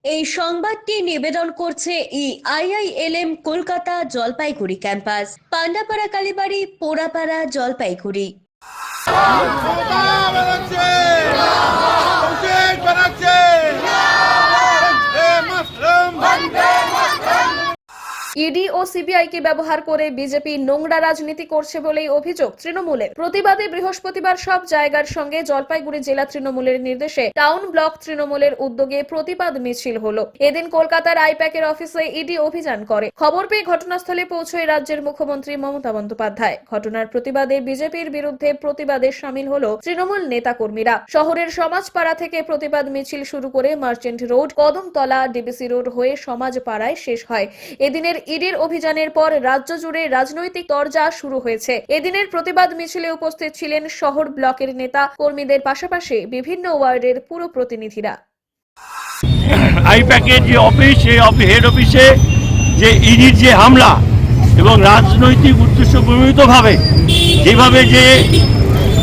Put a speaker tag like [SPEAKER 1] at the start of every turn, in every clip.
[SPEAKER 1] এই সংবাদটি নিবেদন করছে আইআইএলএম কলকাতা জলপাইগুড়ি ক্যাম্পাস, পান্ডাপাড়া কালীবাড়ি, পোড়াপাড়া, জলপাইগুড়ি।
[SPEAKER 2] ইডি ও সিবিআইকে ব্যবহার করে বিজেপি নোংরা রাজনীতি করছে বলেই অভিযোগ তৃণমূলের। প্রতিবাদে বৃহস্পতিবার সব জায়গার সঙ্গে জলপাইগুড়ি জেলা তৃণমূলের নির্দেশে টাউন ব্লক তৃণমূলের উদ্যোগে প্রতিবাদ মিছিল হলো। এদিন কলকাতার আইপ্যাকের অফিসে ইডি অভিযান করে। খবর পেয়ে ঘটনাস্থলে পৌঁছয় রাজ্যের মুখ্যমন্ত্রী মমতা বন্দ্যোপাধ্যায়। ঘটনার প্রতিবাদে বিজেপির বিরুদ্ধে প্রতিবাদে সামিল হলো তৃণমূল নেতাকর্মীরা। শহরের সমাজপাড়া থেকে প্রতিবাদ মিছিল শুরু করে merchant road, Kadamtala, DBC road হয়ে সমাজপাড়ায় শেষ হয়। এদিনের ইডির অভিযানের পর রাজ্য জুড়ে রাজনৈতিক তরজা শুরু হয়েছে। এদিনের প্রতিবাদ মিছিলে উপস্থিত ছিলেন শহর ব্লকের নেতা কর্মীদের পাশাপাশি বিভিন্ন ওয়ার্ডের পুর প্রতিনিধিরা।
[SPEAKER 3] আইপ্যাকের যে অফিস, সেই হেড অফিসে যে ইডির যে হামলা এবং রাজনৈতিক উদ্দেশ্য প্রণোদিতভাবে যেভাবে যে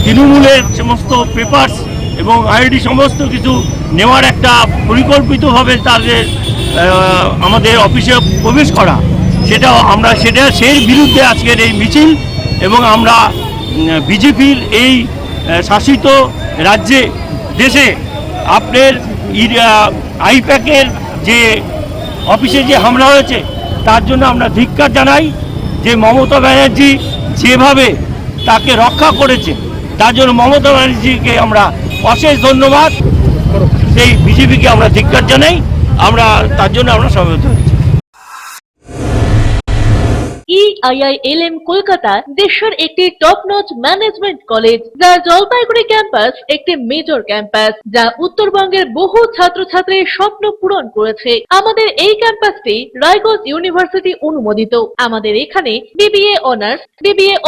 [SPEAKER 3] তৃণমূলের সমস্ত পেপারস এবং আইডি সমস্ত কিছু নেওয়ার একটা পরিকল্পিতভাবে তাদের আমাদের অফিসে প্রবেশ করা, সেই বিরুদ্ধে আজকের এই মিছিল। এবং আমরা বিজেপির এই শাসিত রাজ্যে দেশে আপনার আইপ্যাকের যে অফিসে যে হামলা হয়েছে তার জন্য আমরা ধিক্কার জানাই। যে মমতা ব্যানার্জি যেভাবে তাকে রক্ষা করেছে তার জন্য মমতা ব্যানার্জিকে আমরা অশেষ ধন্যবাদ। সেই বিজেপিকে আমরা ধিক্কার জানাই, তার জন্য আমরা সমবেত হয়েছি।
[SPEAKER 4] আইআইএলএম কলকাতা দেশের একটি টপ নচ ম্যানেজমেন্ট কলেজ, যা জলপাইগুড়ি ক্যাম্পাস একটি মেজর ক্যাম্পাস, যা উত্তরবঙ্গের বহু ছাত্রছাত্রীর স্বপ্ন পূরণ করেছে। আমাদের এই ক্যাম্পাসটি রায়গঞ্জ ইউনিভার্সিটি অনুমোদিত। আমাদের এখানে BBA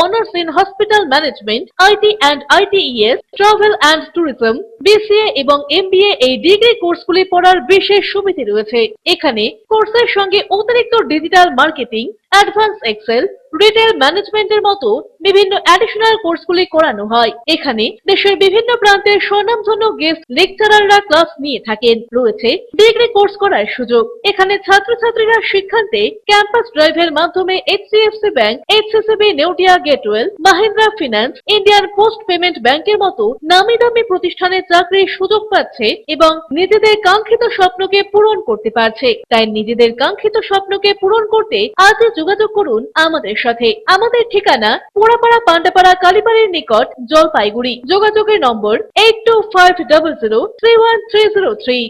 [SPEAKER 4] honours in hospital management, IT and ITES, travel and tourism, BCA এবং এমবিএ এই ডিগ্রি কোর্সগুলি পড়ার বিশেষ সুবিধা রয়েছে। এখানে কোর্সের সঙ্গে অতিরিক্ত digital marketing, advance excel, retail ম্যানেজমেন্টের মতো বিভিন্ন অ্যাডিশনাল কোর্সগুলি করানো হয়। এখানে দেশের বিভিন্ন প্রান্তের স্বনামধন্য গেস্ট লেকচারাররা ক্লাস নিয়ে থাকেন। রয়েছে ডিগ্রি কোর্স করার সুযোগ। এখানে ছাত্রছাত্রীরা শিক্ষান্তে ক্যাম্পাস ড্রাইভের মাধ্যমে HDFC bank, এইচসিসিবি Neotia Getwell, Mahindra finance, Indian post payment ব্যাংকের মতো নামি দামি প্রতিষ্ঠানে চাকরির সুযোগ পাচ্ছে এবং নিজেদের কাঙ্ক্ষিত স্বপ্নকে পূরণ করতে পারছে। তাই নিজেদের কাঙ্ক্ষিত স্বপ্নকে পূরণ করতে আজই যোগাযোগ করুন আমাদের সাথে। আমাদের ঠিকানা পোড়াপাড়া, পান্ডাপাড়া, কালীবাড়ির নিকট, জলপাইগুড়ি। যোগাযোগের নম্বর 8250031303।